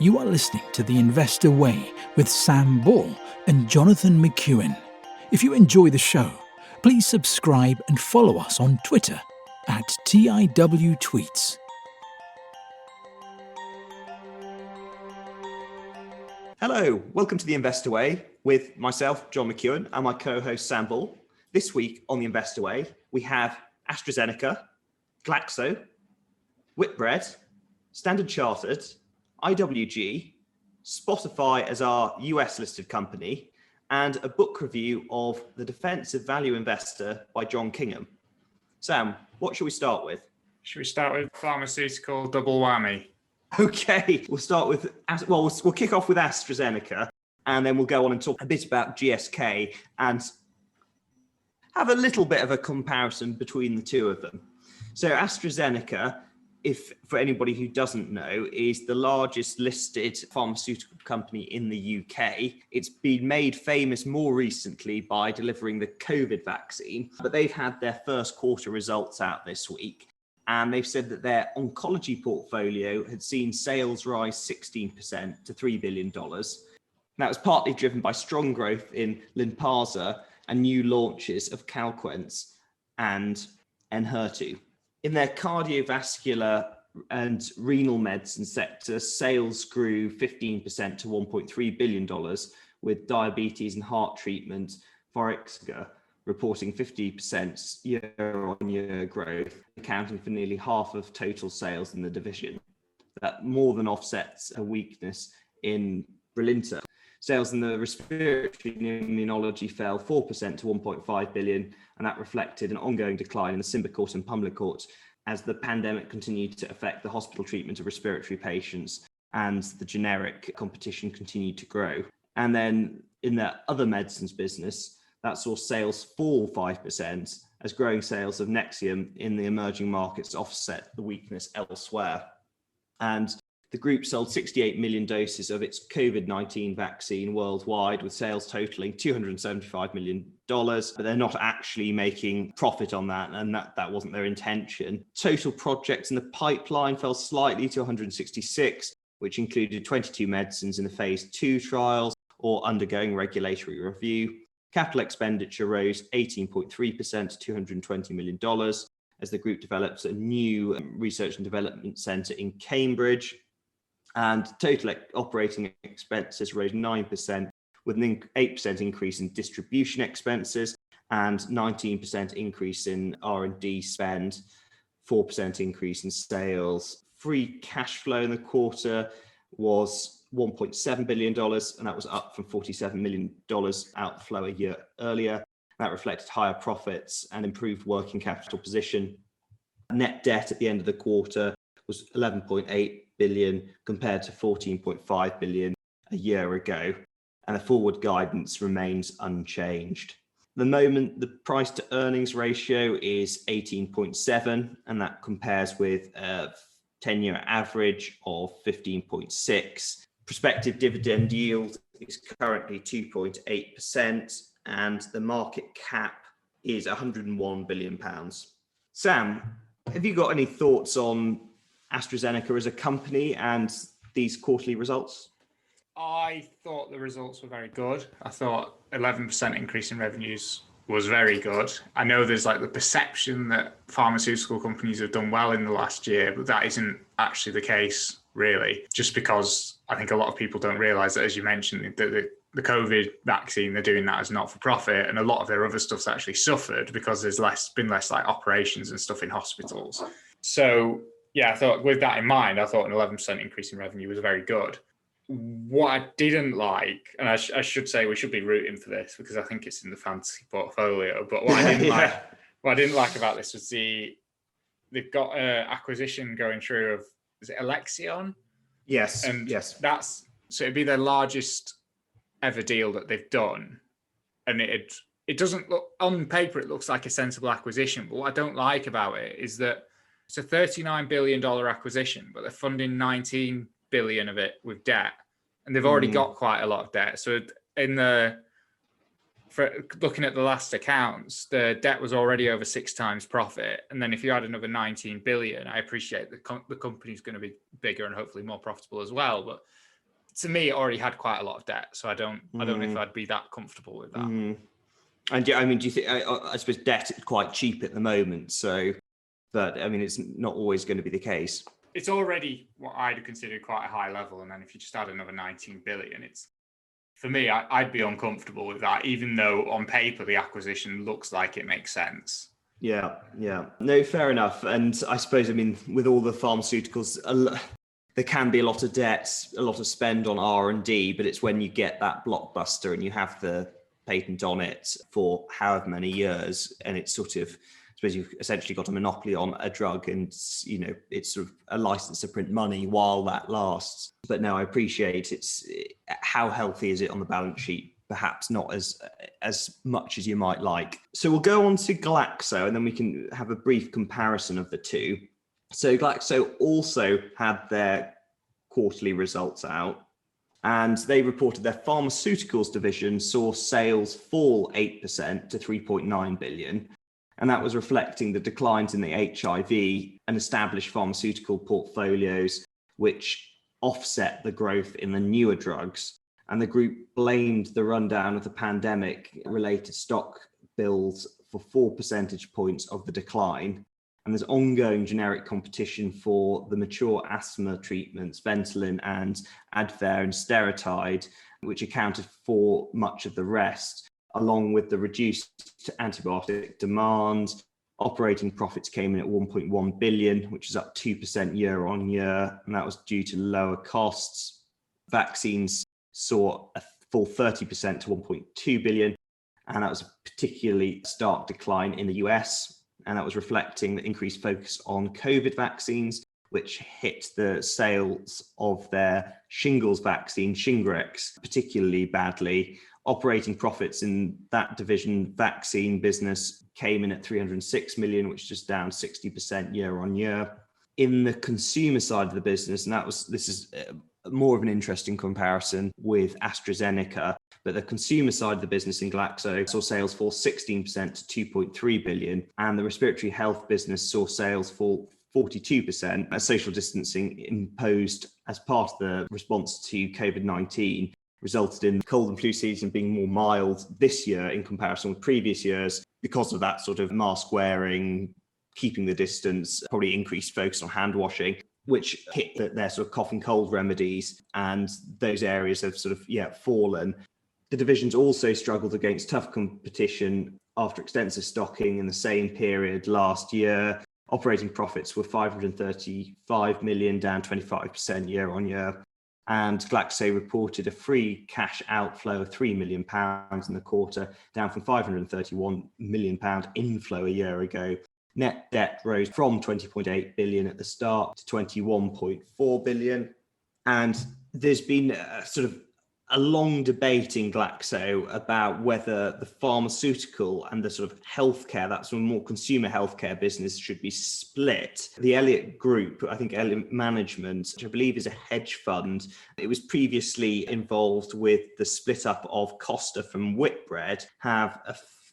You are listening to The Investor Way with Sam Ball and Jonathan McEwen. If you enjoy the show, please subscribe and follow us on Twitter at TIW Tweets. Hello, welcome to The Investor Way with myself, John McEwen, and my co-host Sam Ball. This week on The Investor Way, we have AstraZeneca, Glaxo, Whitbread, Standard Chartered, IWG, Spotify as our US-listed company, and a book review of The Defensive Value Investor by John Kingham. Sam, what should we start with? Should we start with pharmaceutical double whammy? Okay, we'll start with, we'll kick off with AstraZeneca, and then we'll go on and talk a bit about GSK and have a little bit of a comparison between the two of them. So AstraZeneca, if for anybody who doesn't know, is the largest listed pharmaceutical company in the UK. It's been made famous more recently by delivering the COVID vaccine, but they've had their first quarter results out this week. And they've said that their oncology portfolio had seen sales rise 16% to $3 billion. That was partly driven by strong growth in Lynparza and new launches of Calquence and Enhertu. In their cardiovascular and renal medicine sector, sales grew 15% to $1.3 billion, with diabetes and heart treatment, Forxiga, reporting 50% year-on-year growth, accounting for nearly half of total sales in the division. That more than offsets a weakness in Brilinta. Sales in the respiratory and immunology fell 4% to 1.5 billion, and that reflected an ongoing decline in the Symbicort and Pulmicort as the pandemic continued to affect the hospital treatment of respiratory patients and the generic competition continued to grow. And then in the other medicines business, that saw sales fall 5% as growing sales of Nexium in the emerging markets offset the weakness elsewhere. And the group sold 68 million doses of its COVID-19 vaccine worldwide, with sales totaling $275 million, but they're not actually making profit on that, and that wasn't their intention. Total projects in the pipeline fell slightly to 166, which included 22 medicines in the phase 2 trials or undergoing regulatory review. Capital expenditure rose 18.3% to $220 million as the group develops a new research and development centre in Cambridge. And total operating expenses rose 9%, with an 8% increase in distribution expenses and 19% increase in R&D spend, 4% increase in sales. Free cash flow in the quarter was $1.7 billion, and that was up from $47 million outflow a year earlier. That reflected higher profits and improved working capital position. Net debt at the end of the quarter was 11.8 billion compared to 14.5 billion a year ago, and the forward guidance remains unchanged. At the moment, the price to earnings ratio is 18.7, and that compares with a 10-year average of 15.6. Prospective dividend yield is currently 2.8%, and the market cap is £101 billion. Sam, have you got any thoughts on AstraZeneca as a company and these quarterly results? I thought the results were very good. I thought 11% increase in revenues was very good. I know there's like the perception that pharmaceutical companies have done well in the last year, but that isn't actually the case, really. Just because I think a lot of people don't realise that, as you mentioned, the COVID vaccine, they're doing that as not for profit, and a lot of their other stuff's actually suffered because there's been less like operations and stuff in hospitals. So yeah, I thought with that in mind, I thought an 11% increase in revenue was very good. What I didn't like, and I should say we should be rooting for this because I think it's in the fantasy portfolio, but what I didn't like about this was they've got an acquisition going through of, is it Alexion? Yes. And yes. So it'd be their largest ever deal that they've done. And it doesn't look, on paper, it looks like a sensible acquisition. But what I don't like about it is that it's a $39 billion acquisition, but they're funding $19 billion of it with debt. And they've already got quite a lot of debt. So for looking at the last accounts, the debt was already over 6 times profit. And then if you add another 19 billion, I appreciate the company's going to be bigger and hopefully more profitable as well. But to me, it already had quite a lot of debt, so I don't know if I'd be that comfortable with that. And yeah, I mean, do you think? I suppose debt is quite cheap at the moment, so. But I mean, it's not always going to be the case. It's already what I'd consider quite a high level, and then if you just add another 19 billion, it's, for me, I'd be uncomfortable with that, even though on paper the acquisition looks like it makes sense. Yeah. No, fair enough. And I suppose, I mean, with all the pharmaceuticals, there can be a lot of debt, a lot of spend on R&D, but it's when you get that blockbuster and you have the patent on it for however many years, and it's sort of, I suppose you've essentially got a monopoly on a drug, and it's sort of a license to print money while that lasts. But no, I appreciate how healthy is it on the balance sheet? Perhaps not as much as you might like. So we'll go on to Glaxo, and then we can have a brief comparison of the two. So Glaxo also had their quarterly results out, and they reported their pharmaceuticals division saw sales fall 8% to 3.9 billion. And that was reflecting the declines in the HIV and established pharmaceutical portfolios, which offset the growth in the newer drugs. And the group blamed the rundown of the pandemic-related stock builds for 4 percentage points of the decline. And there's ongoing generic competition for the mature asthma treatments, Ventolin and Advair and Steratide, which accounted for much of the rest, along with the reduced antibiotic demand. Operating profits came in at 1.1 billion, which is up 2% year on year, and that was due to lower costs. Vaccines saw a full 30% to 1.2 billion, and that was a particularly stark decline in the US, and that was reflecting the increased focus on COVID vaccines, which hit the sales of their shingles vaccine, Shingrix, particularly badly. Operating profits in that division vaccine business came in at 306 million, which is just down 60% year on year. In the consumer side of the business, and this is more of an interesting comparison with AstraZeneca, but the consumer side of the business in Glaxo saw sales fall 16% to 2.3 billion, and the respiratory health business saw sales fall 42% as social distancing imposed as part of the response to COVID-19 resulted in the cold and flu season being more mild this year in comparison with previous years because of that sort of mask wearing, keeping the distance, probably increased focus on hand washing, which hit their sort of cough and cold remedies, and those areas have sort of fallen. The divisions also struggled against tough competition after extensive stocking in the same period last year. Operating profits were 535 million, down 25% year on year. And Glaxo reported a free cash outflow of £3 million in the quarter, down from £531 million inflow a year ago. Net debt rose from 20.8 billion at the start to 21.4 billion. And there's been sort of a long debate in Glaxo about whether the pharmaceutical and the sort of healthcare, that sort of more consumer healthcare business, should be split. The Elliott Group, I think Elliott Management, which I believe is a hedge fund, it was previously involved with the split up of Costa from Whitbread, have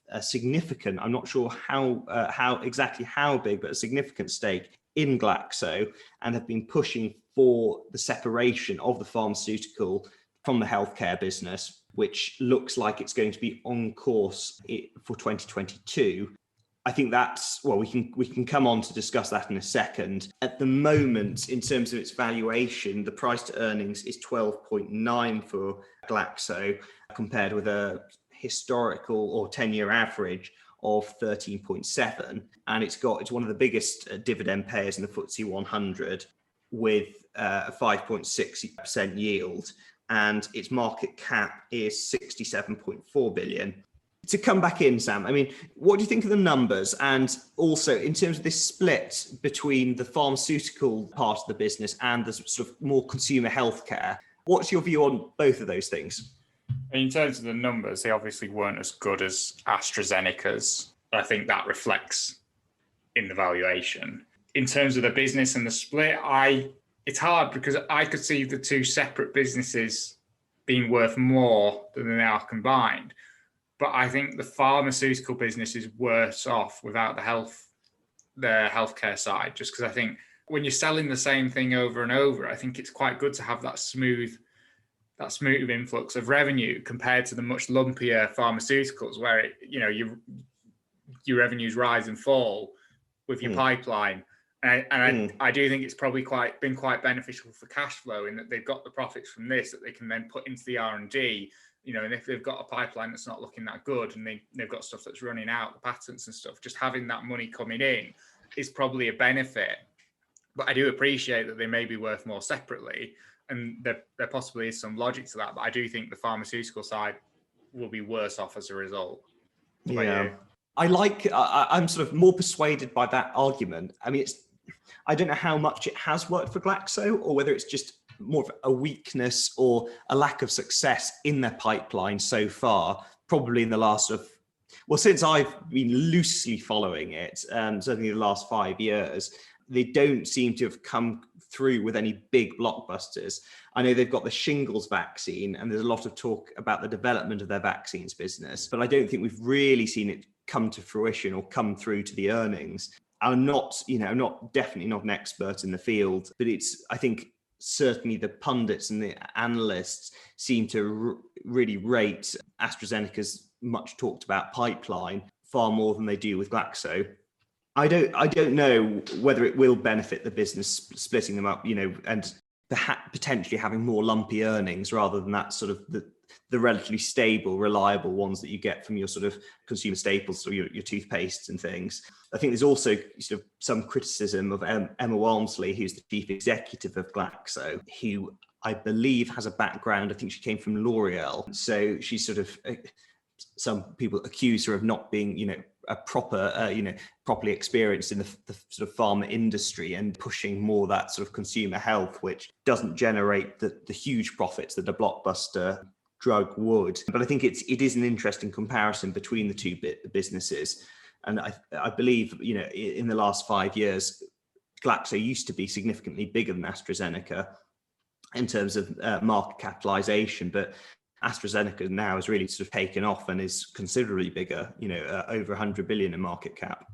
a significant, I'm not sure how exactly how big, but a significant stake in Glaxo, and have been pushing for the separation of the pharmaceutical from the healthcare business, which looks like it's going to be on course for 2022. I think that's, well, we can come on to discuss that in a second. At the moment, in terms of its valuation, the price to earnings is 12.9 for Glaxo, compared with a historical or 10-year average of 13.7. And it's one of the biggest dividend payers in the FTSE 100 with a 5.6% yield. And its market cap is 67.4 billion. To come back in, Sam, I mean, what do you think of the numbers? And also in terms of this split between the pharmaceutical part of the business and the sort of more consumer healthcare, what's your view on both of those things? In terms of the numbers, they obviously weren't as good as AstraZeneca's. I think that reflects in the valuation. In terms of the business and the split, it's hard because I could see the two separate businesses being worth more than they are combined. But I think the pharmaceutical business is worse off without the healthcare side, just because I think when you're selling the same thing over and over, I think it's quite good to have that smooth that smooth influx of revenue compared to the much lumpier pharmaceuticals where your revenues rise and fall with your pipeline. I do think it's probably been quite beneficial for cash flow in that they've got the profits from this that they can then put into the R&D, and if they've got a pipeline that's not looking that good and they've got stuff that's running out, the patents and stuff, just having that money coming in is probably a benefit. But I do appreciate that they may be worth more separately, and there possibly is some logic to that. But I do think the pharmaceutical side will be worse off as a result. Yeah, I'm sort of more persuaded by that argument. I mean, I don't know how much it has worked for Glaxo, or whether it's just more of a weakness or a lack of success in their pipeline so far, probably in the last since I've been loosely following it, certainly the last 5 years, they don't seem to have come through with any big blockbusters. I know they've got the shingles vaccine, and there's a lot of talk about the development of their vaccines business, but I don't think we've really seen it come to fruition or come through to the earnings. I'm not, definitely not an expert in the field, but I think certainly the pundits and the analysts seem to really rate AstraZeneca's much talked about pipeline far more than they do with Glaxo. I don't know whether it will benefit the business splitting them up, and potentially having more lumpy earnings rather than that sort of the relatively stable, reliable ones that you get from your sort of consumer staples or your toothpastes and things. I think there's also sort of some criticism of Emma Walmsley, who's the chief executive of Glaxo, who I believe has a background. I think she came from L'Oreal. So she's sort of, some people accuse her of not being, a properly experienced in the sort of pharma industry and pushing more that sort of consumer health, which doesn't generate the huge profits that a blockbuster drug would. But I think it is an interesting comparison between the two businesses. And I believe, in the last 5 years, Glaxo used to be significantly bigger than AstraZeneca in terms of market capitalization, but AstraZeneca now has really sort of taken off and is considerably bigger, over 100 billion in market cap.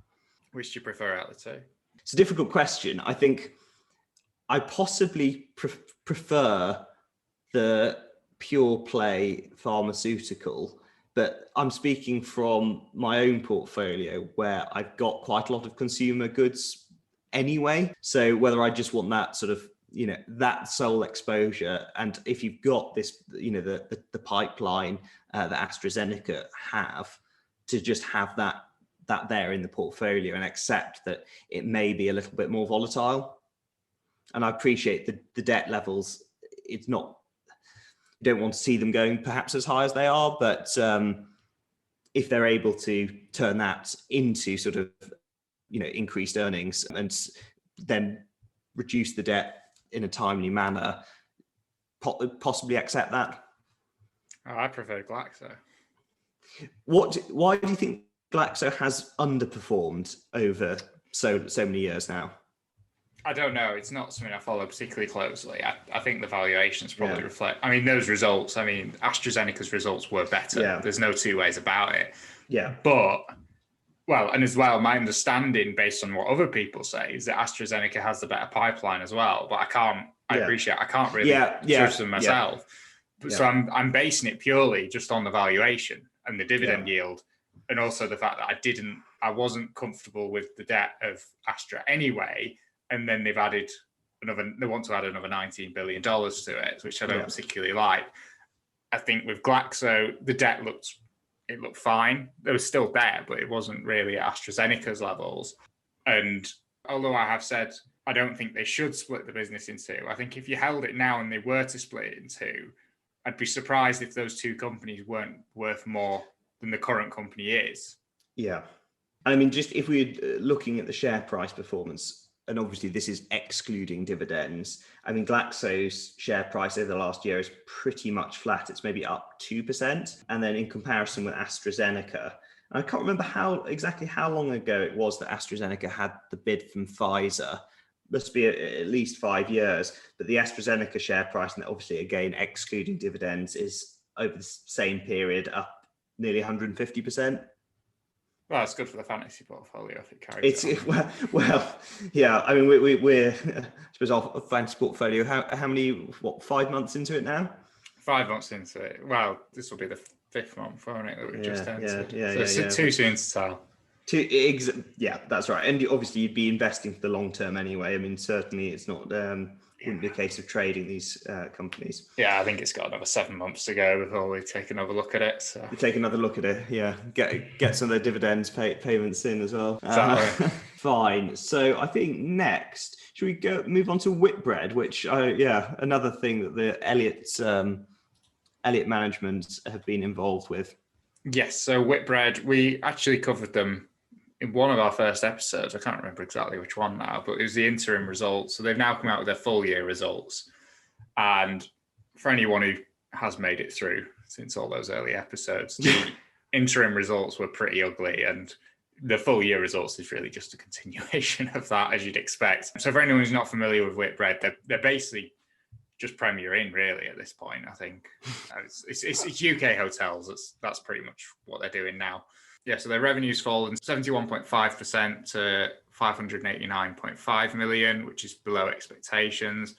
Which do you prefer out of the two? It's a difficult question. I think I possibly prefer the pure play pharmaceutical, but I'm speaking from my own portfolio where I've got quite a lot of consumer goods anyway. So whether I just want that sort of, that sole exposure, and if you've got this, the pipeline that AstraZeneca have, to just have that there in the portfolio and accept that it may be a little bit more volatile. And I appreciate the debt levels. It's not, you don't want to see them going perhaps as high as they are, but if they're able to turn that into sort of, increased earnings and then reduce the debt in a timely manner, possibly accept that. Oh, I prefer Glaxo. Why do you think Glaxo has underperformed over so many years now? I don't know. It's not something I follow particularly closely. I think the valuations probably reflect. I mean, those results. I mean, AstraZeneca's results were better. Yeah. There's no two ways about it. Yeah. But and as well, my understanding based on what other people say is that AstraZeneca has the better pipeline as well. But I can't really judge them myself. Yeah. So I'm basing it purely just on the valuation and the dividend yield, and also the fact that I wasn't comfortable with the debt of Astra anyway. And then they want to add another $19 billion to it, which I don't particularly like. I think with Glaxo, the debt looked fine. There was still debt, but it wasn't really at AstraZeneca's levels. And although I have said I don't think they should split the business in two, I think if you held it now and they were to split it in two, I'd be surprised if those two companies weren't worth more than the current company is. Yeah. I mean, just if we're looking at the share price performance, and obviously this is excluding dividends, I mean, Glaxo's share price over the last year is pretty much flat. It's maybe up 2%. And then in comparison with AstraZeneca, I can't remember exactly how long ago it was that AstraZeneca had the bid from Pfizer. Must be at least 5 years. But the AstraZeneca share price, and obviously again excluding dividends, is over the same period up nearly 150%. Well, it's good for the fantasy portfolio if it carries on. Well, yeah. I mean, we're I suppose our fantasy portfolio. How many? 5 months into it now? 5 months into it. Well, this will be the 5th month, won't it, that we've just entered. Yeah, so it's too soon to tell. Yeah, that's right. And obviously you'd be investing for the long term anyway. I mean, certainly it's not, wouldn't be a case of trading these companies. Yeah, I think it's got another 7 months to go before we take another look at it. So you take another look at it, yeah. Get some of the dividends payments in as well. Exactly. Fine. So I think next, should we move on to Whitbread, which another thing that the Elliott management have been involved with. Yes, so Whitbread, we actually covered them in one of our first episodes. I can't remember exactly which one now, but it was the interim results. So they've now come out with their full year results. And for anyone who has made it through since all those early episodes, the interim results were pretty ugly. And the full year results is really just a continuation of that, as you'd expect. So for anyone who's not familiar with Whitbread, they're basically just Premier Inn, really, at this point. I think it's UK hotels. That's pretty much what they're doing now. Yeah, so their revenue's fallen 71.5% to 589.5 million, which is below expectations.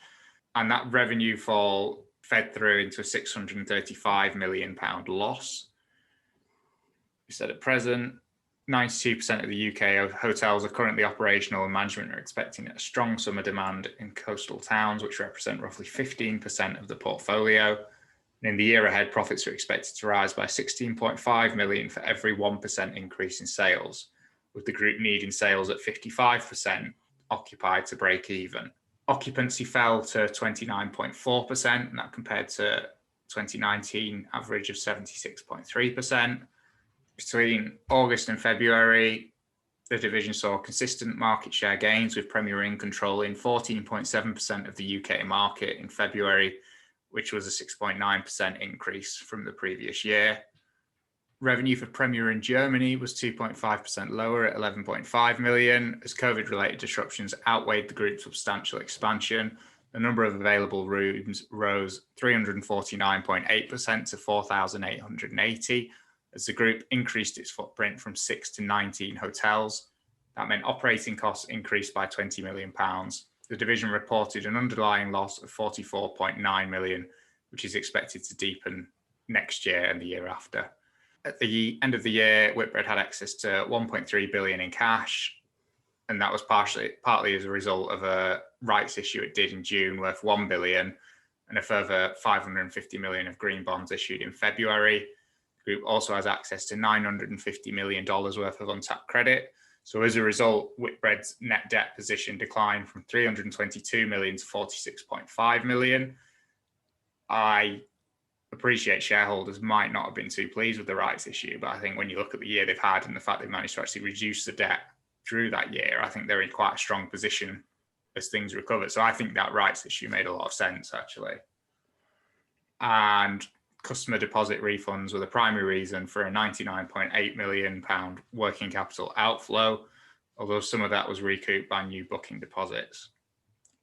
And that revenue fall fed through into a 635 million pound loss. We said at present, 92% of the UK hotels are currently operational, and management are expecting a strong summer demand in coastal towns, which represent roughly 15% of the portfolio. And in the year ahead, profits are expected to rise by 16.5 million for every 1% increase in sales, with the group needing sales at 55% occupied to break even. Occupancy fell to 29.4%, and that compared to 2019 average of 76.3%. Between August and February, the division saw consistent market share gains, with Premier Inn controlling 14.7% of the UK market in February, which was a 6.9% increase from the previous year. Revenue for Premier Inn Germany was 2.5% lower at 11.5 million, as COVID-related disruptions outweighed the group's substantial expansion. The number of available rooms rose 349.8% to 4,880, as the group increased its footprint from 6 to 19 hotels. That meant operating costs increased by £20 million. The division reported an underlying loss of 44.9 million, which is expected to deepen next year and the year after. At the end of the year, Whitbread had access to 1.3 billion in cash, and that was partly as a result of a rights issue it did in June worth 1 billion, and a further 550 million of green bonds issued in February. The group also has access to $950 million worth of untapped credit. So as a result, Whitbread's net debt position declined from 322 million to 46.5 million. I appreciate shareholders might not have been too pleased with the rights issue, but I think when you look at the year they've had and the fact they've managed to actually reduce the debt through that year, I think they're in quite a strong position as things recover. So I think that rights issue made a lot of sense, actually. And customer deposit refunds were the primary reason for a £99.8 million working capital outflow, although some of that was recouped by new booking deposits.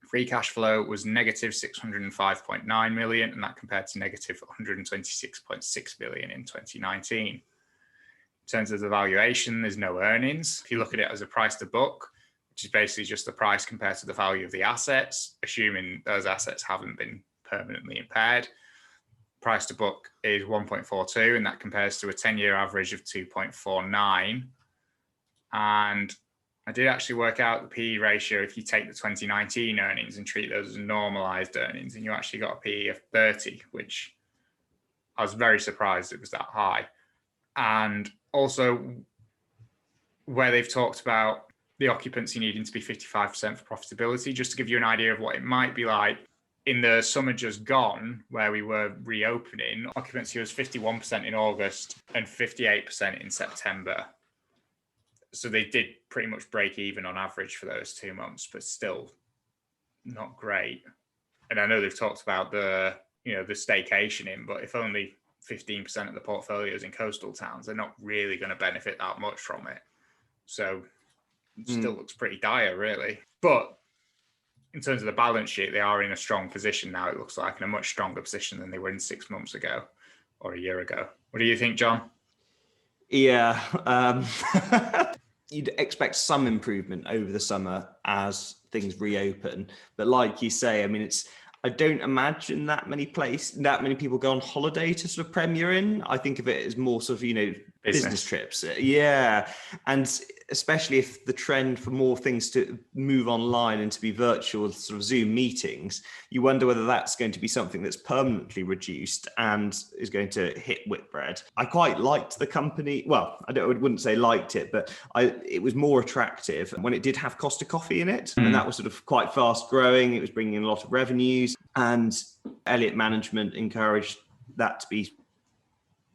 Free cash flow was negative 605.9 million, and that compared to negative 126.6 million in 2019. In terms of the valuation, there's no earnings. If you look at it as a price to book, which is basically just the price compared to the value of the assets, assuming those assets haven't been permanently impaired, price to book is 1.42, and that compares to a 10-year average of 2.49. And I did actually work out the PE ratio if you take the 2019 earnings and treat those as normalized earnings, and you actually got a PE of 30, which I was very surprised it was that high. And also, where they've talked about the occupancy needing to be 55% for profitability, just to give you an idea of what it might be like. In the summer just gone, where we were reopening, occupancy was 51% in August and 58% in September. So they did pretty much break even on average for those 2 months, but still not great. And I know they've talked about the staycation in, but if only 15% of the portfolio is in coastal towns, they're not really going to benefit that much from it. So it still looks pretty dire, really. But in terms of the balance sheet, they are in a strong position now, it looks like, in a much stronger position than they were in 6 months ago or a year ago. What do you think, John? Yeah. You'd expect some improvement over the summer as things reopen. But like you say, I mean, I don't imagine that many people go on holiday to sort of Premier Inn. I think of it as more sort of, business trips. Yeah. And especially if the trend for more things to move online and to be virtual sort of Zoom meetings, you wonder whether that's going to be something that's permanently reduced and is going to hit Whitbread. I quite liked the company. Well, I wouldn't say liked it, but it was more attractive when it did have Costa Coffee in it. And that was sort of quite fast growing. It was bringing in a lot of revenues, and Elliott management encouraged that to be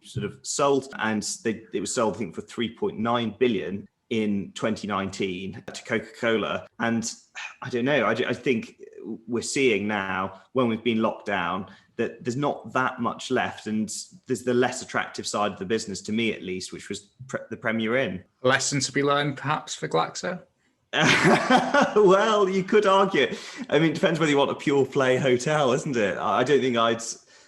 sort of sold, and it was sold, I think, for 3.9 billion in 2019 to Coca-Cola. And I don't know, I think we're seeing now, when we've been locked down, that there's not that much left, and there's the less attractive side of the business, to me at least, which was the Premier Inn. Lesson to be learned perhaps for Glaxo? Well, you could argue. I mean, it depends whether you want a pure play hotel, isn't it? I don't think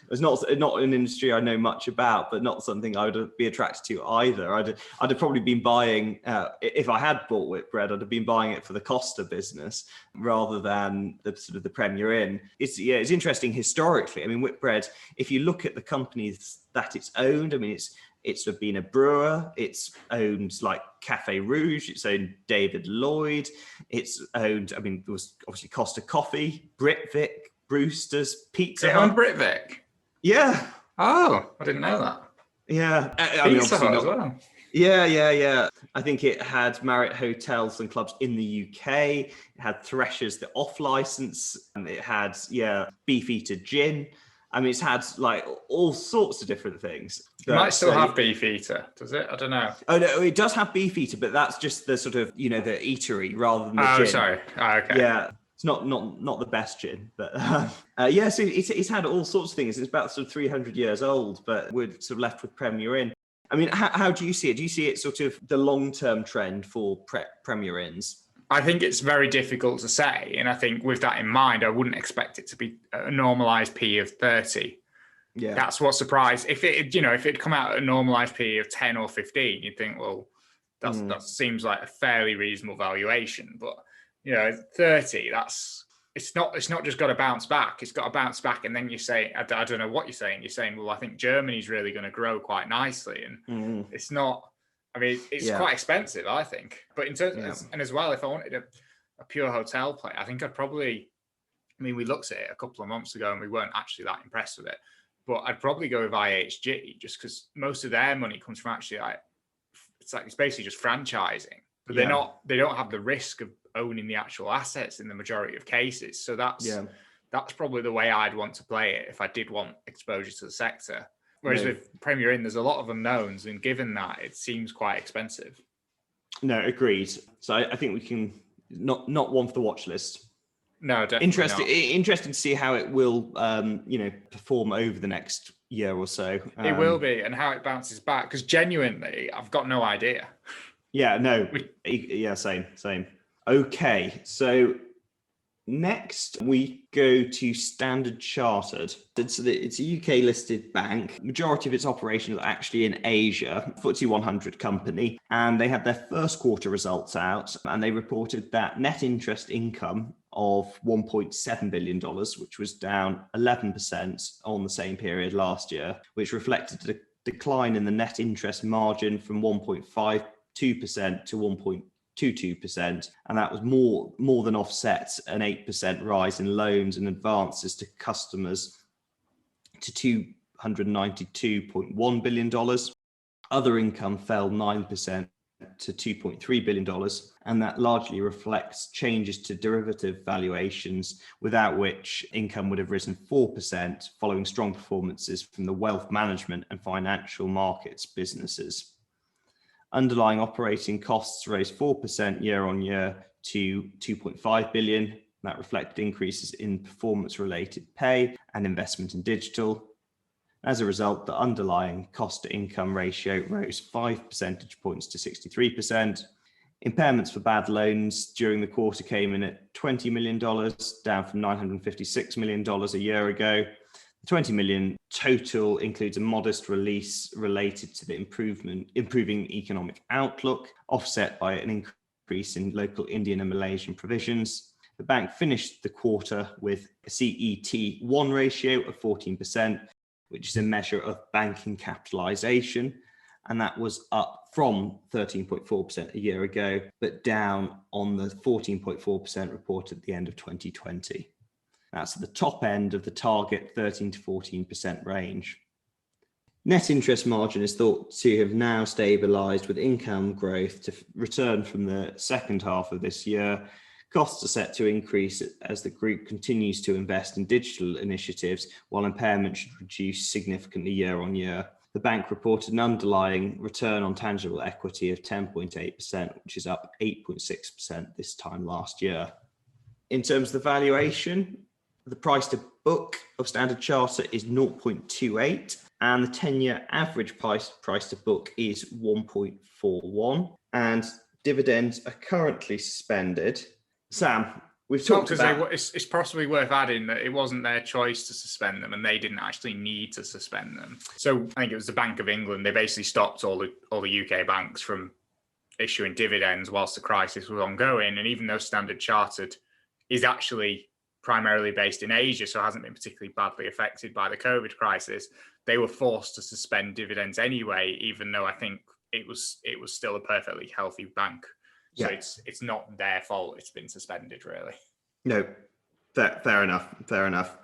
it's not an industry I know much about, but not something I would be attracted to either. I'd have probably been buying, if I had bought Whitbread, I'd have been buying it for the Costa business rather than the sort of the Premier Inn. It's interesting historically. I mean, Whitbread, if you look at the companies that it's owned, I mean, it's sort of been a brewer. It's owned like Cafe Rouge. It's owned David Lloyd. It's owned, I mean, there was obviously Costa Coffee, Britvic, Brewster's, Pizza Hut. It owned Britvic? Yeah. Oh, I didn't know that. Yeah. Pizza Hut as well. Yeah. I think it had Marriott hotels and clubs in the UK. It had Threshers, the off license, and it had, Beefeater Gin. I mean, it's had like all sorts of different things. It might still have Beefeater, does it? I don't know. Oh no, it does have Beefeater, but that's just the sort of, the eatery rather than the gin. Oh, sorry. Oh, okay. Yeah. It's not the best gin, but so it's had all sorts of things. It's about sort of 300 years old, but we're sort of left with Premier Inn. I mean, how do you see it? Do you see it sort of the long-term trend for Premier Inns? I think it's very difficult to say. And I think with that in mind, I wouldn't expect it to be a normalized P of 30. Yeah. That's what surprised. If it'd come out at a normalized P of 10 or 15, you'd think, well, that seems like a fairly reasonable valuation. But 30, it's not just got to bounce back. It's got to bounce back. And then you say, I don't know what you're saying. You're saying, well, I think Germany's really going to grow quite nicely. And it's not, I mean, it's quite expensive, I think. But in terms, and as well, if I wanted a pure hotel play, I think we looked at it a couple of months ago and we weren't actually that impressed with it. But I'd probably go with IHG just because most of their money comes from actually it's basically just franchising. But they don't have the risk of owning the actual assets in the majority of cases. So that's probably the way I'd want to play it if I did want exposure to the sector. Whereas with Premier Inn, there's a lot of unknowns, and given that, it seems quite expensive. No, agreed. So I think we can not one for the watch list. No, definitely Interesting to see how it will, perform over the next year or so. It will be, and how it bounces back. Because genuinely, I've got no idea. Yeah, no. Same. Okay, so next we go to Standard Chartered. It's a UK listed bank. Majority of its operations are actually in Asia, FTSE 100 company, and they had their first quarter results out, and they reported that net interest income of $1.7 billion, which was down 11% on the same period last year, which reflected a decline in the net interest margin from 1.52% to 1.22%, and that was more than offset an 8% rise in loans and advances to customers to $292.1 billion. Other income fell 9% to $2.3 billion, and that largely reflects changes to derivative valuations, without which income would have risen 4% following strong performances from the wealth management and financial markets businesses. Underlying operating costs rose 4% year on year to 2.5 billion. That reflected increases in performance-related pay and investment in digital. As a result, the underlying cost-to-income ratio rose 5 percentage points to 63%. Impairments for bad loans during the quarter came in at $20 million, down from $956 million a year ago. The 20 million total includes a modest release related to the improving economic outlook, offset by an increase in local Indian and Malaysian provisions. The bank finished the quarter with a CET1 ratio of 14%, which is a measure of banking capitalisation, and that was up from 13.4% a year ago, but down on the 14.4% reported at the end of 2020. That's at the top end of the target 13 to 14% range. Net interest margin is thought to have now stabilised, with income growth to return from the second half of this year. Costs are set to increase as the group continues to invest in digital initiatives, while impairment should reduce significantly year on year. The bank reported an underlying return on tangible equity of 10.8%, which is up 8.6% this time last year. In terms of the valuation, the price to book of Standard Chartered is 0.28, and the 10-year average price to book is 1.41, and dividends are currently suspended. Sam, we've talked about... It's possibly worth adding that it wasn't their choice to suspend them, and they didn't actually need to suspend them. So I think it was the Bank of England. They basically stopped all the UK banks from issuing dividends whilst the crisis was ongoing. And even though Standard Chartered is actually primarily based in Asia, so hasn't been particularly badly affected by the COVID crisis, they were forced to suspend dividends anyway, even though I think it was still a perfectly healthy bank. So it's not their fault it's been suspended, really. No, fair enough.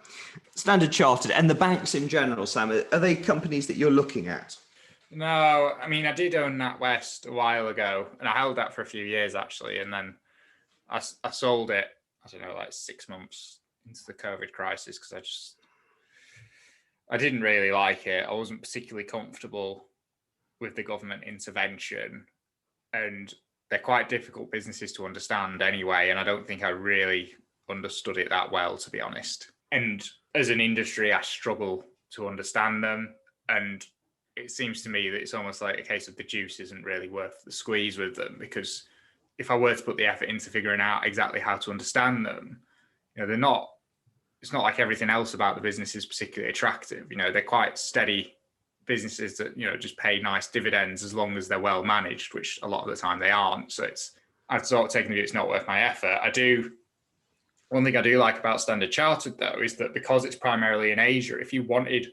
Standard Chartered and the banks in general, Sam, are they companies that you're looking at? No, I mean, I did own NatWest a while ago, and I held that for a few years, actually, and then I sold it, I don't know, like 6 months into the COVID crisis, because I didn't really like it. I wasn't particularly comfortable with the government intervention, and they're quite difficult businesses to understand anyway, and I don't think I really understood it that well, to be honest. And as an industry, I struggle to understand them, and it seems to me that it's almost like a case of the juice isn't really worth the squeeze with them, because if I were to put the effort into figuring out exactly how to understand them, they're not, it's not like everything else about the business is particularly attractive. They're quite steady businesses that, just pay nice dividends as long as they're well managed, which a lot of the time they aren't. So I've sort of taken the view it's not worth my effort. One thing I do like about Standard Chartered, though, is that because it's primarily in Asia, if you wanted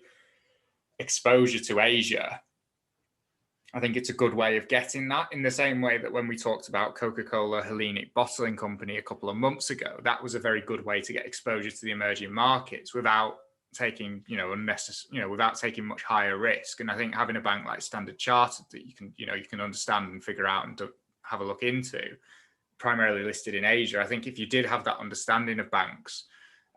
exposure to Asia, I think it's a good way of getting that, in the same way that when we talked about Coca-Cola Hellenic Bottling Company a couple of months ago, that was a very good way to get exposure to the emerging markets without taking, without taking much higher risk. And I think having a bank like Standard Chartered that you can understand and figure out and have a look into, primarily listed in Asia, I think if you did have that understanding of banks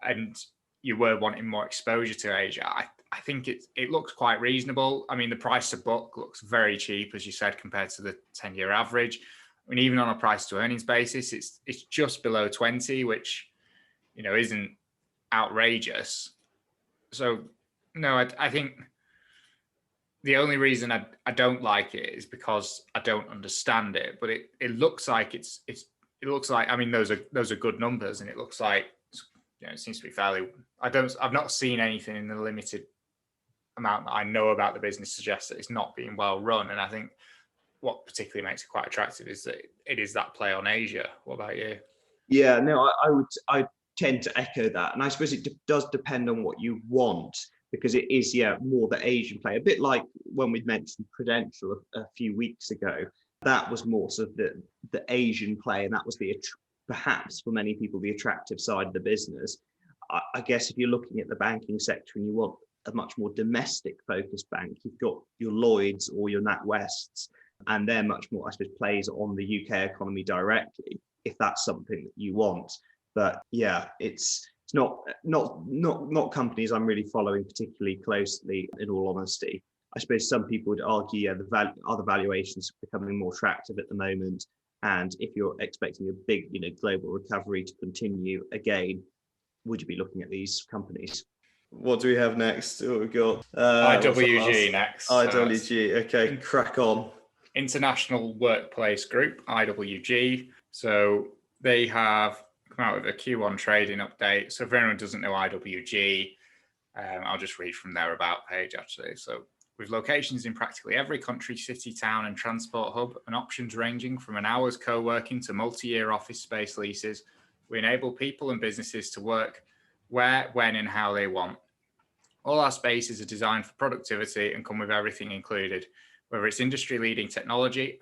and you were wanting more exposure to Asia, I think it looks quite reasonable. I mean, the price to book looks very cheap, as you said, compared to the 10-year average. I mean, even on a price to earnings basis, it's just below 20, which, isn't outrageous. So, no, I think the only reason I don't like it is because I don't understand it. But it looks like it looks like, I mean, those are good numbers, and it looks like, it seems to be fairly. I've not seen anything in the limited amount that I know about the business suggests that it's not being well run. And I think what particularly makes it quite attractive is that it is that play on Asia. What about you? Yeah, no, I tend to echo that. And I suppose it does depend on what you want, because it is, more the Asian play. A bit like when we mentioned Prudential a few weeks ago, that was more sort of the Asian play. And that was perhaps for many people, the attractive side of the business. I guess if you're looking at the banking sector and you want a much more domestic focused bank, you've got your Lloyds or your NatWests, and they're much more, I suppose, plays on the UK economy directly, if that's something that you want. But yeah, it's not companies I'm really following particularly closely, in all honesty. I suppose some people would argue, other valuations are becoming more attractive at the moment. And if you're expecting a big, global recovery to continue again, would you be looking at these companies? What do we have next? What we got? IWG next. IWG. Okay, crack on. International Workplace Group, IWG. So they have come out with a Q1 trading update. So if anyone doesn't know IWG, I'll just read from their about page, actually. So with locations in practically every country, city, town and transport hub, and options ranging from an hour's co-working to multi-year office space leases, We enable people and businesses to work where, when, and how they want. All our spaces are designed for productivity and come with everything included, whether it's industry-leading technology,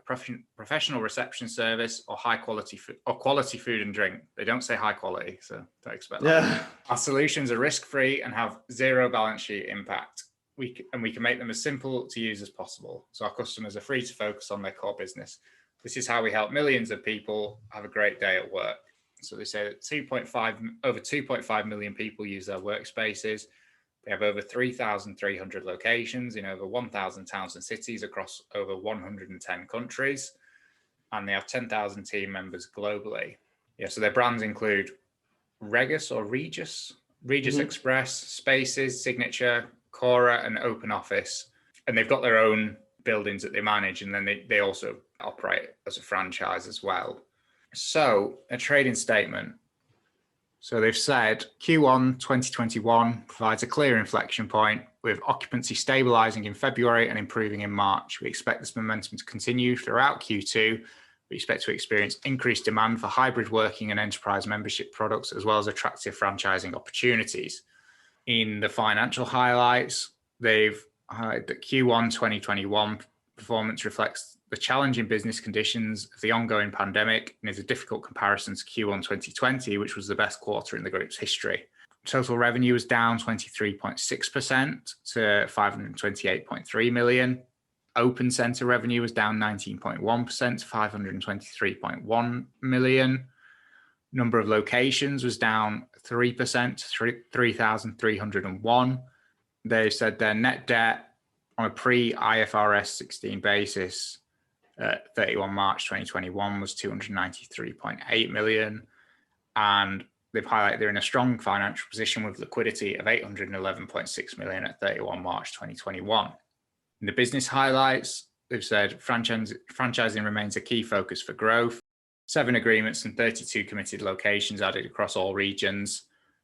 professional reception service, or quality food and drink. They don't say high quality, so don't expect that. Yeah. Our solutions are risk-free and have zero balance sheet impact. We can make them as simple to use as possible, so our customers are free to focus on their core business. This is how we help millions of people have a great day at work. So they say that over 2.5 million people use their workspaces. They have over 3,300 locations in over 1,000 towns and cities across over 110 countries. And they have 10,000 team members globally. Yeah, so their brands include Regis Express, Spaces, Signature, Cora, and Open Office. And they've got their own buildings that they manage, and then they also operate as a franchise as well. So a trading statement. So they've said Q1 2021 provides a clear inflection point with occupancy stabilizing in February and improving in March. We expect this momentum to continue throughout Q2. We expect to experience increased demand for hybrid working and enterprise membership products, as well as attractive franchising opportunities. In the financial highlights, they've highlighted that Q1 2021 performance reflects the challenging business conditions of the ongoing pandemic and is a difficult comparison to Q1 2020, which was the best quarter in the group's history. Total revenue was down 23.6% to 528.3 million. Open centre revenue was down 19.1% to 523.1 million. Number of locations was down 3% to 3,301. They said their net debt on a pre-IFRS 16 basis at 31 March 2021 was 293.8 million. And they've highlighted they're in a strong financial position with liquidity of 811.6 million at 31 March 2021. In the business highlights, they've said franchising remains a key focus for growth. 7 agreements and 32 committed locations added across all regions.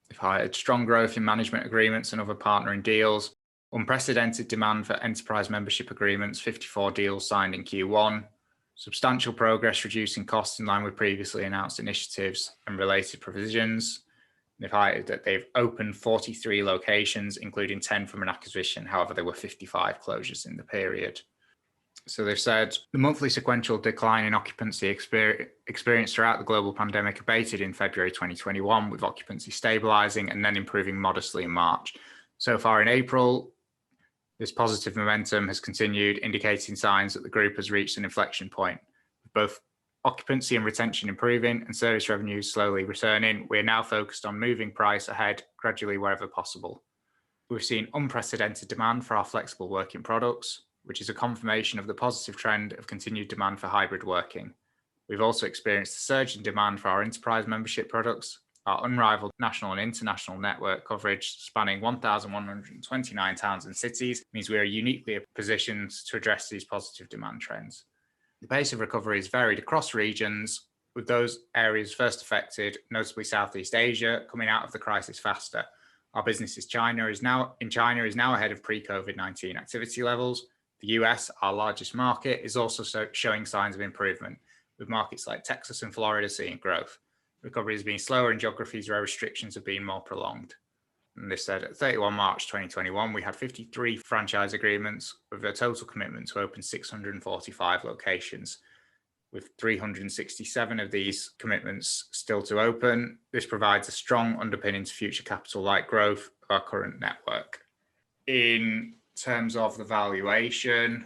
They've highlighted strong growth in management agreements and other partnering deals. Unprecedented demand for enterprise membership agreements, 54 deals signed in Q1. Substantial progress reducing costs in line with previously announced initiatives and related provisions. They've highlighted that they've opened 43 locations, including 10 from an acquisition. However, there were 55 closures in the period. So they've said the monthly sequential decline in occupancy experienced throughout the global pandemic abated in February 2021, with occupancy stabilizing and then improving modestly in March. So far in April, this positive momentum has continued, indicating signs that the group has reached an inflection point. With both occupancy and retention improving and service revenues slowly returning, we are now focused on moving price ahead gradually wherever possible. We've seen unprecedented demand for our flexible working products, which is a confirmation of the positive trend of continued demand for hybrid working. We've also experienced a surge in demand for our enterprise membership products. Our unrivaled national and international network coverage spanning 1,129 towns and cities means we are uniquely positioned to address these positive demand trends. The pace of recovery is varied across regions, with those areas first affected, notably Southeast Asia, coming out of the crisis faster. Our business in China is now ahead of pre-COVID-19 activity levels. The US, our largest market, is also showing signs of improvement, with markets like Texas and Florida seeing growth. Recovery has been slower in geographies where restrictions have been more prolonged. And this said, at 31 March 2021, we had 53 franchise agreements with a total commitment to open 645 locations, with 367 of these commitments still to open. This provides a strong underpinning to future capital-light growth of our current network. In terms of the valuation,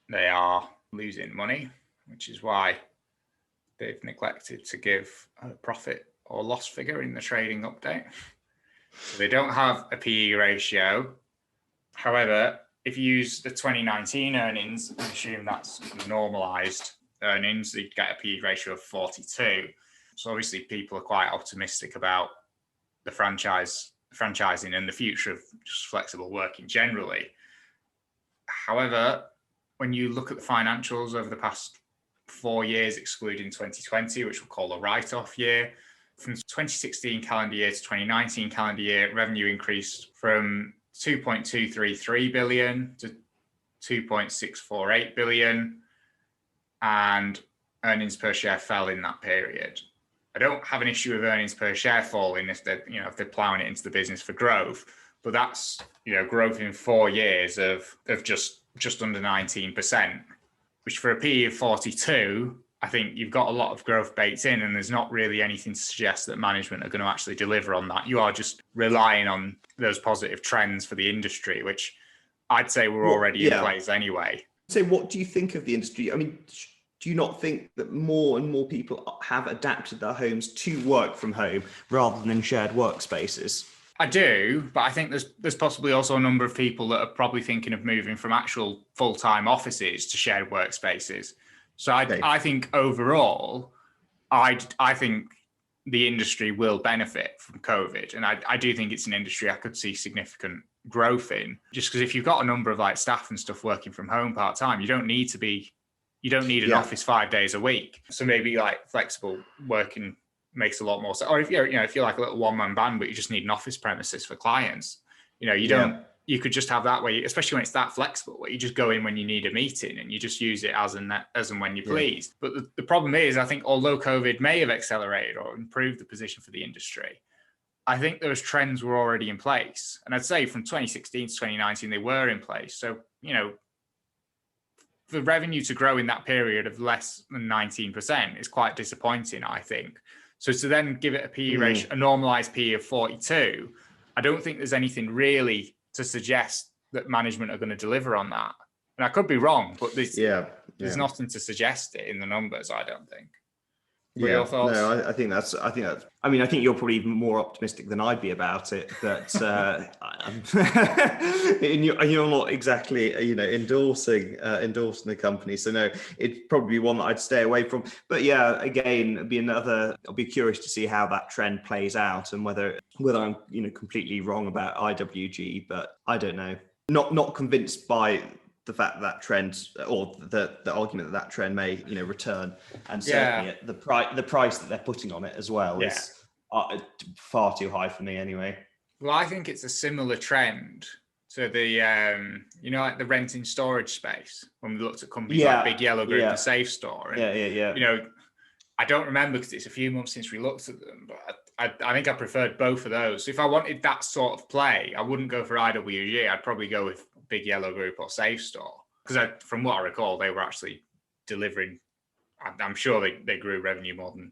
they are losing money, which is why they've neglected to give a profit or loss figure in the trading update. So they don't have a PE ratio. However, if you use the 2019 earnings and assume that's normalized earnings, you'd get a PE ratio of 42. So obviously people are quite optimistic about the franchising and the future of just flexible working generally. However, when you look at the financials over the past 4 years, excluding 2020, which we'll call a write-off year, from 2016 calendar year to 2019 calendar year, revenue increased from 2.233 billion to 2.648 billion, and earnings per share fell in that period. I don't have an issue with earnings per share falling if they're plowing it into the business for growth. But that's, growth in 4 years of just under 19%, which for a PE of 42, I think you've got a lot of growth baked in, and there's not really anything to suggest that management are going to actually deliver on that. You are just relying on those positive trends for the industry, which I'd say were already in place anyway. So what do you think of the industry? I mean, do you not think that more and more people have adapted their homes to work from home rather than shared workspaces? I do, but I think there's possibly also a number of people that are probably thinking of moving from actual full-time offices to shared workspaces. So I think overall, I think the industry will benefit from COVID. And I do think it's an industry I could see significant growth in, just because if you've got a number of like staff and stuff working from home part-time, you don't need an office 5 days a week. So maybe like flexible working makes a lot more sense. Or if you're like a little one-man band, but you just need an office premises for clients, you could just have that way, especially when it's that flexible, where you just go in when you need a meeting and you just use it as and when you please. But the problem is, I think although COVID may have accelerated or improved the position for the industry, I think those trends were already in place. And I'd say from 2016 to 2019, they were in place. So, the revenue to grow in that period of less than 19% is quite disappointing, I think. So to then give it a PE ratio, a normalized PE of 42, I don't think there's anything really to suggest that management are going to deliver on that. And I could be wrong, but there's nothing to suggest it in the numbers, I don't think. What are your thoughts? No, I think that's. I think you're probably even more optimistic than I'd be about it. That you're not exactly, endorsing the company. So no, it'd probably be one that I'd stay away from. But yeah, again, I'll be curious to see how that trend plays out and whether I'm completely wrong about IWG. But I don't know. Not convinced by the fact that trend, or the argument that trend may return, and certainly the price that they're putting on it as well is far too high for me anyway. Well, I think it's a similar trend to the like the renting storage space when we looked at companies like Big Yellow Group and Safe Store. And, I don't remember because it's a few months since we looked at them, but I think I preferred both of those. So if I wanted that sort of play, I wouldn't go for IWG. I'd probably go with Big Yellow Group or Safe Store, because from what I recall, they were actually delivering. I'm sure they grew revenue more than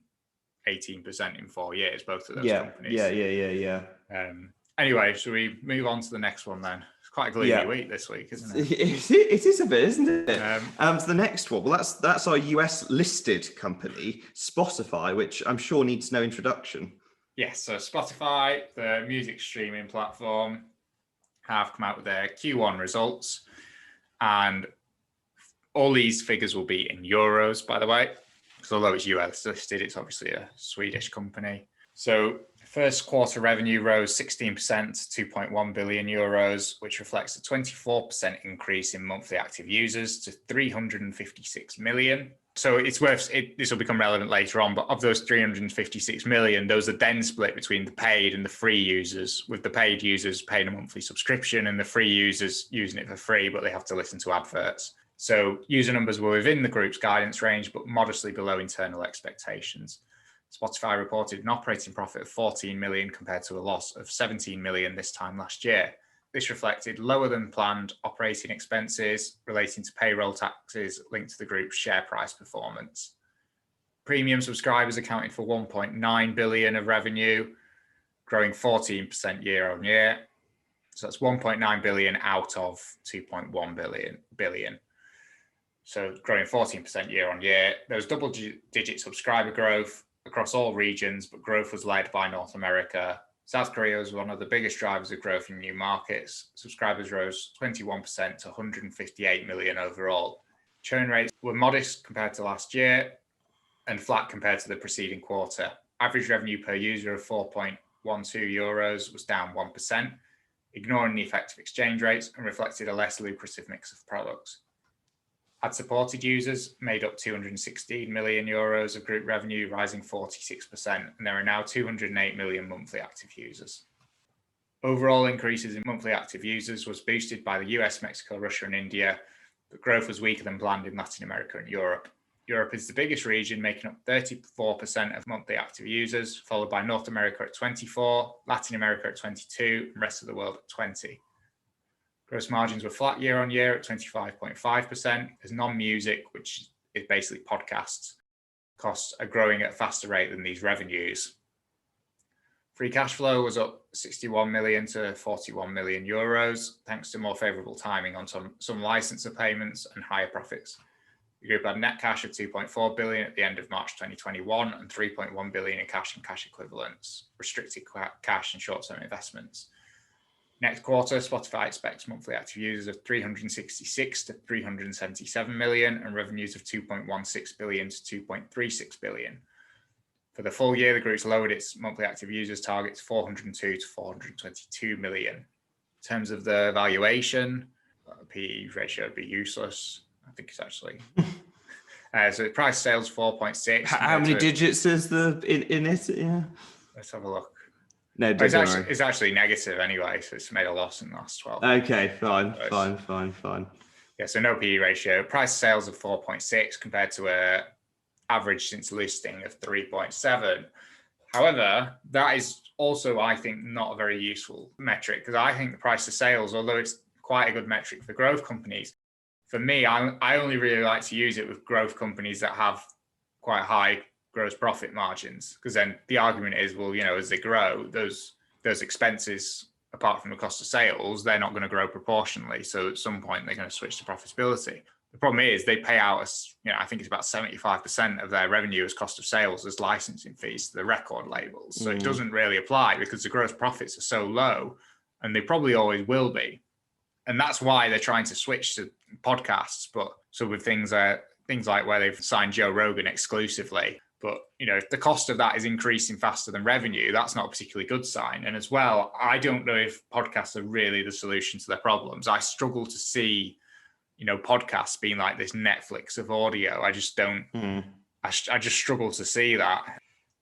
18% in 4 years, both of those companies. Yeah. Anyway, should we move on to the next one then? It's quite a gloomy week this week, isn't it? It is a bit, isn't it? So the next one, well, that's our US listed company, Spotify, which I'm sure needs no introduction. Yes, so Spotify, the music streaming platform, have come out with their Q1 results, and all these figures will be in euros, by the way, because although it's US listed, it's obviously a Swedish company. So first quarter revenue rose 16% to 2.1 billion euros, which reflects a 24% increase in monthly active users to 356 million. So it's this will become relevant later on, but of those 356 million, those are then split between the paid and the free users, with the paid users paying a monthly subscription and the free users using it for free, but they have to listen to adverts. So user numbers were within the group's guidance range, but modestly below internal expectations. Spotify reported an operating profit of 14 million compared to a loss of 17 million this time last year. This reflected lower than planned operating expenses relating to payroll taxes linked to the group's share price performance. Premium subscribers accounted for 1.9 billion of revenue, growing 14% year on year. So that's 1.9 billion out of 2.1 billion. So growing 14% year on year. There was double-digit subscriber growth across all regions, but growth was led by North America. South Korea was one of the biggest drivers of growth in new markets. Subscribers rose 21% to 158 million overall. Churn rates were modest compared to last year and flat compared to the preceding quarter. Average revenue per user of 4.12 euros was down 1%, ignoring the effect of exchange rates, and reflected a less lucrative mix of products. Ad-supported users made up 216 million euros of group revenue, rising 46%, and there are now 208 million monthly active users. Overall increases in monthly active users was boosted by the US, Mexico, Russia, and India, but growth was weaker than planned in Latin America and Europe. Europe is the biggest region, making up 34% of monthly active users, followed by North America at 24%, Latin America at 22%, and rest of the world at 20%. Gross margins were flat year on year at 25.5%, as non-music, which is basically podcasts, costs are growing at a faster rate than these revenues. Free cash flow was up 61 million to 41 million euros, thanks to more favorable timing on some licensor payments and higher profits. The group had net cash of 2.4 billion at the end of March 2021 and 3.1 billion in cash and cash equivalents, restricted cash and short-term investments. Next quarter, Spotify expects monthly active users of 366 to 377 million and revenues of 2.16 billion to 2.36 billion. For the full year, the group's lowered its monthly active users target to 402 to 422 million. In terms of the valuation, PE ratio would be useless. I think it's actually so the price sales 4.6. How many digits is the in it? Yeah, let's have a look. No, it's actually negative anyway, so it's made a loss in the last 12 months. Okay, fine. Yeah, so no PE ratio. Price sales of 4.6 compared to a average since listing of 3.7. However, that is also, I think, not a very useful metric, because I think the price of sales, although it's quite a good metric for growth companies, for me, I only really like to use it with growth companies that have quite high gross profit margins, because then the argument is, well, as they grow, those expenses, apart from the cost of sales, they're not going to grow proportionally. So at some point, they're going to switch to profitability. The problem is they pay out, I think it's about 75% of their revenue as cost of sales as licensing fees to the record labels. So it doesn't really apply because the gross profits are so low, and they probably always will be. And that's why they're trying to switch to podcasts. But so with things like where they've signed Joe Rogan exclusively, but if the cost of that is increasing faster than revenue, that's not a particularly good sign. And as well, I don't know if podcasts are really the solution to their problems. I struggle to see, podcasts being like this Netflix of audio. I just don't. I just struggle to see that.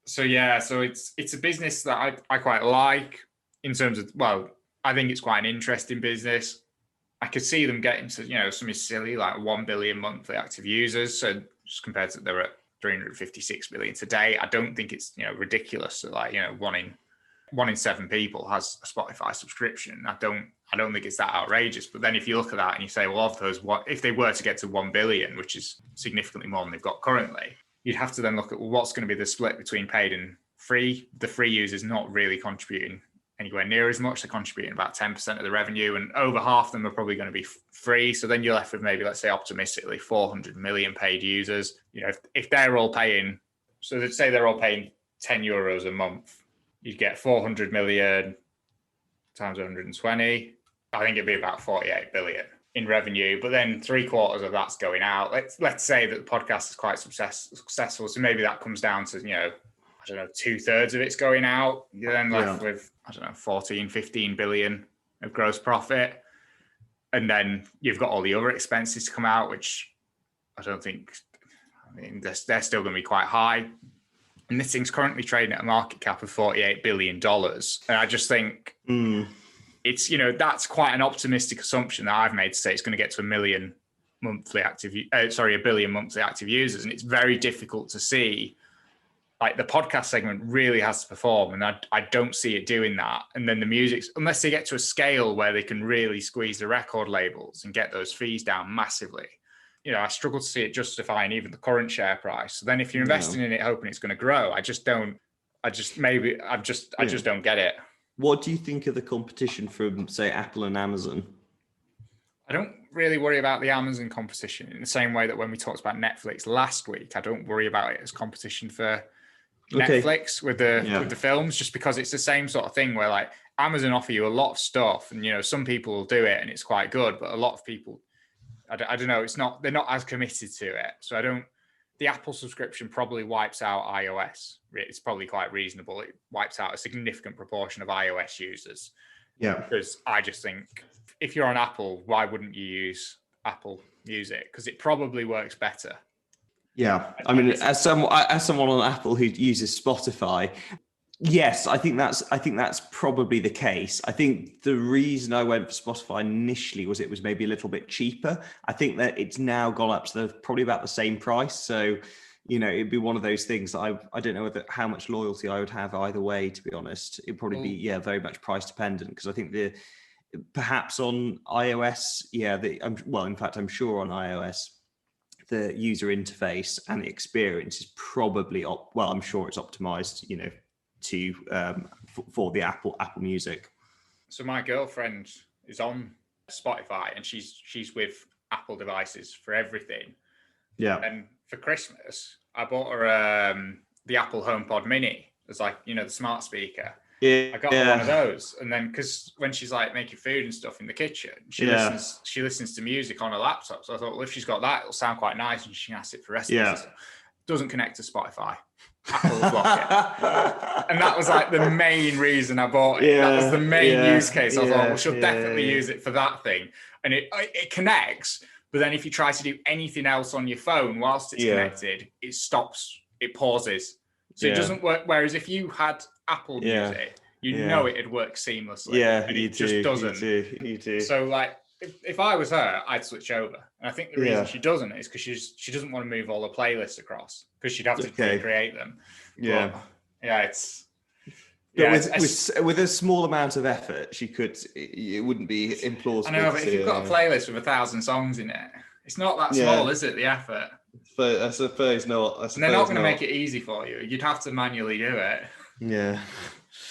So yeah, so it's a business that I quite like in terms of, well, I think it's quite an interesting business. I could see them getting to, something silly like 1 billion monthly active users. So just compared to they're at 356 million today, I don't think it's, ridiculous that one in 7 people has a Spotify subscription. I don't think it's that outrageous. But then if you look at that and you say, well, of those, if they were to get to 1 billion, which is significantly more than they've got currently, you'd have to then look at, well, what's going to be the split between paid and free? The free users not really contributing anywhere near as much. They're contributing about 10% of the revenue, and over half of them are probably going to be free. So then you're left with maybe, let's say optimistically, 400 million paid users. If they're all paying, so let's say they're all paying 10 euros a month, you'd get 400 million times 120. I think it'd be about 48 billion in revenue, but then 3/4 of that's going out. Let's say that the podcast is quite successful. So maybe that comes down to, 2/3 of it's going out. You're then left with, 14, 15 billion of gross profit. And then you've got all the other expenses to come out, which they're still going to be quite high. And this thing's currently trading at a market cap of $48 billion. And I just think it's, that's quite an optimistic assumption that I've made to say it's going to get to a billion monthly active users. And it's very difficult to see, like, the podcast segment really has to perform. And I don't see it doing that. And then the music, unless they get to a scale where they can really squeeze the record labels and get those fees down massively, I struggle to see it justifying even the current share price. So then if you're investing in it, hoping it's going to grow, I just don't get it. What do you think of the competition from, say, Apple and Amazon? I don't really worry about the Amazon competition in the same way that when we talked about Netflix last week, I don't worry about it as competition for Netflix with the films, just because it's the same sort of thing where, like, Amazon offer you a lot of stuff, and some people will do it and it's quite good, but a lot of people, I don't know, they're not as committed to it. So the Apple subscription probably wipes out iOS. It's probably quite reasonable. It wipes out a significant proportion of iOS users. Yeah. Because I just think if you're on Apple, why wouldn't you use Apple Music? Because it probably works better. Yeah. I mean, as someone on Apple who uses Spotify, Yes, I think that's probably the case. I think the reason I went for Spotify initially was it was maybe a little bit cheaper. I think that it's now gone up to probably about the same price. So, it'd be one of those things that I don't know how much loyalty I would have either way, to be honest. It'd probably be very much price dependent, because I think perhaps on iOS, in fact, I'm sure on iOS, the user interface and the experience is probably I'm sure it's optimized, to for the Apple Music. So my girlfriend is on Spotify, and she's with Apple devices for everything. Yeah. And for Christmas, I bought her the Apple HomePod Mini. It's like, the smart speaker. Yeah. I got her one of those, and then because when she's like making food and stuff in the kitchen, she listens to music on her laptop. So I thought, well, if she's got that, it'll sound quite nice, and she can ask it for recipes. Doesn't connect to Spotify. Apple will block it. And that was like the main reason I bought it. That was the main use case. I thought, we should definitely use it for that thing. And it connects, but then if you try to do anything else on your phone whilst it's connected, it stops, it pauses. So it doesn't work. Whereas if you had Apple Music, know it'd work seamlessly. Yeah, and it just doesn't. You do. So like, if I was her, I'd switch over. And I think the reason she doesn't is because she doesn't want to move all the playlists across, because she'd have to recreate them. Yeah. But, with a small amount of effort, she could. It wouldn't be implausible. I know, but if you've got a playlist with 1,000 songs in it, it's not that small, is it? The effort. But I suppose not. And they're not going to make it easy for you. You'd have to manually do it. Yeah.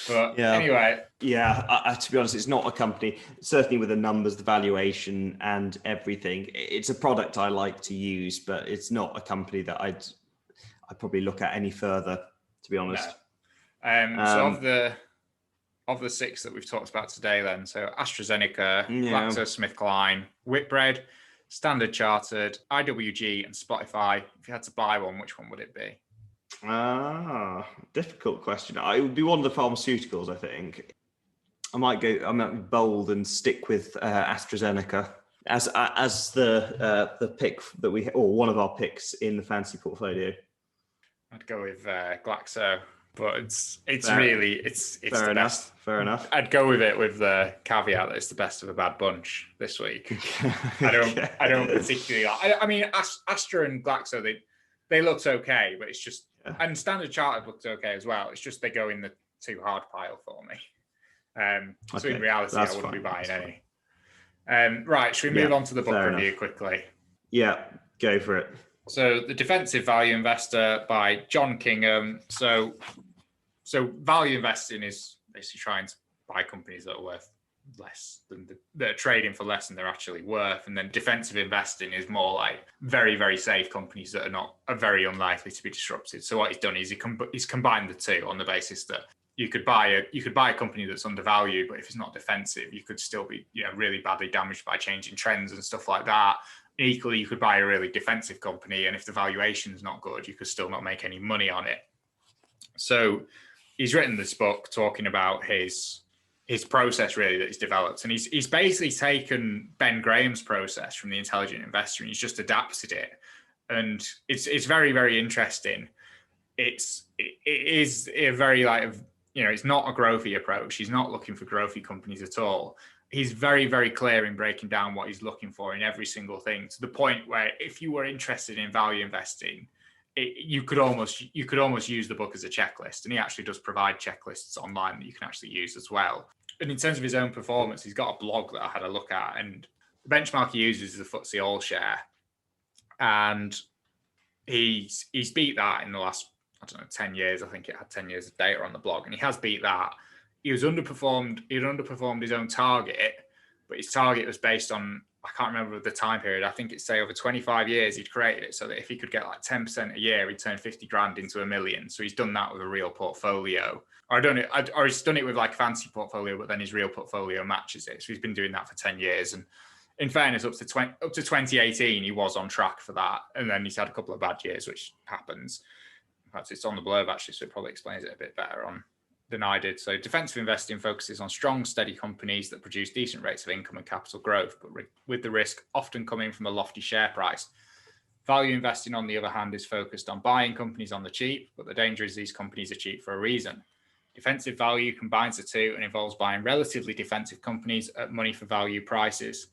But anyway. Yeah, to be honest, it's not a company, certainly with the numbers, the valuation and everything. It's a product I like to use, but it's not a company that I'd probably look at any further, to be honest. No. So of the 6 that we've talked about today then, so AstraZeneca, GlaxoSmithKline, Whitbread, Standard Chartered, IWG and Spotify. If you had to buy one, which one would it be? Difficult question. It would be one of the pharmaceuticals, I think. I might be bold and stick with AstraZeneca as the pick that or one of our picks in the fancy portfolio. I'd go with Glaxo, but it's the best. Fair enough. I'd go with it with the caveat that it's the best of a bad bunch this week. I don't particularly like. I mean, Astra and Glaxo, they looked okay, but it's just, and Standard Chartered looked okay as well. It's just they go in the too hard pile for me. So in reality, I wouldn't be buying any. Right, should we move on to the book review quickly? Yeah, go for it. So The Defensive Value Investor by John Kingham. So value investing is basically trying to buy companies that are worth less than that are trading for less than they're actually worth. And then defensive investing is more like very, very safe companies that are very unlikely to be disrupted. So what he's done is he's combined the two on the basis that you could buy a company that's undervalued, but if it's not defensive, you could still be really badly damaged by changing trends and stuff like that. Equally, you could buy a really defensive company, and if the valuation is not good, you could still not make any money on it. So he's written this book talking about his process really that he's developed, and he's basically taken Ben Graham's process from The Intelligent Investor and he's just adapted it, and it's very, very interesting. It is a very it's not a growthy approach. He's not looking for growthy companies at all. He's very, very clear in breaking down what he's looking for in every single thing, to the point where if you were interested in value investing, you could almost use the book as a checklist. And he actually does provide checklists online that you can actually use as well. And in terms of his own performance, he's got a blog that I had a look at, and the benchmark he uses is the FTSE All Share. And he's beat that in the last, 10 years. I think it had 10 years of data on the blog, and he has beat that. He was underperformed. He'd underperformed his own target, but his target was based on, I can't remember the time period. I think it's over 25 years he'd created it so that if he could get 10% a year, he'd turn 50 grand into $1 million. So he's done that with a real portfolio. Or he's done it with a fancy portfolio, but then his real portfolio matches it. So he's been doing that for 10 years. And in fairness, up to 2018, he was on track for that. And then he's had a couple of bad years, which happens. In fact, it's on the blurb actually, so it probably explains it a bit better than I did. So defensive investing focuses on strong, steady companies that produce decent rates of income and capital growth, but with the risk often coming from a lofty share price. Value investing, on the other hand, is focused on buying companies on the cheap, but the danger is these companies are cheap for a reason. Defensive value combines the two and involves buying relatively defensive companies at money for value prices.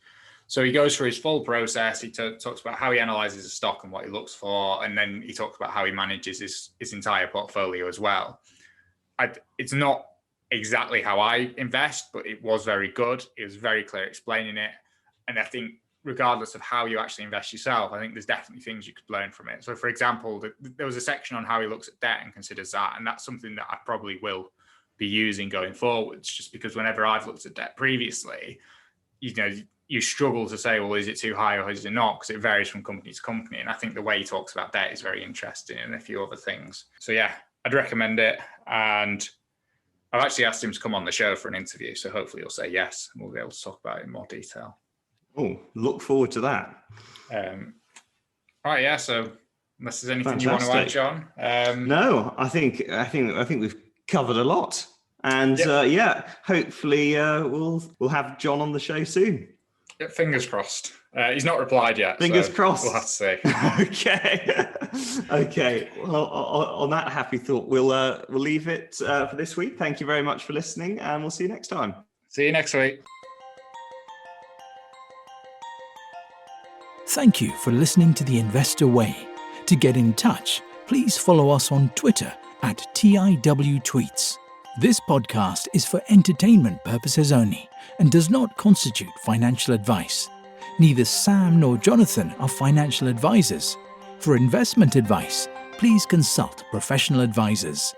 So he goes through his full process. He talks about how he analyzes a stock and what he looks for, and then he talks about how he manages his entire portfolio as well. It's not exactly how I invest, but it was very good. It was very clear explaining it. And I think regardless of how you actually invest yourself, I think there's definitely things you could learn from it. So for example, there was a section on how he looks at debt and considers that. And that's something that I probably will be using going forwards, just because whenever I've looked at debt previously, you struggle to say, well, is it too high or is it not? Because it varies from company to company. And I think the way he talks about debt is very interesting and a few other things. So yeah, I'd recommend it. And I've actually asked him to come on the show for an interview. So hopefully he'll say yes, and we'll be able to talk about it in more detail. Oh, look forward to that. All right, yeah. So unless there's anything you want to add, John. No, I think we've covered a lot. And hopefully we'll have John on the show soon. Yeah, fingers crossed. He's not replied yet. Fingers crossed. We'll have to see. Okay. Okay. Well, on that happy thought, we'll leave it for this week. Thank you very much for listening, and we'll see you next time. See you next week. Thank you for listening to The Investor Way. To get in touch, please follow us on Twitter at TIWTweets. This podcast is for entertainment purposes only and does not constitute financial advice. Neither Sam nor Jonathan are financial advisors. For investment advice, please consult professional advisors.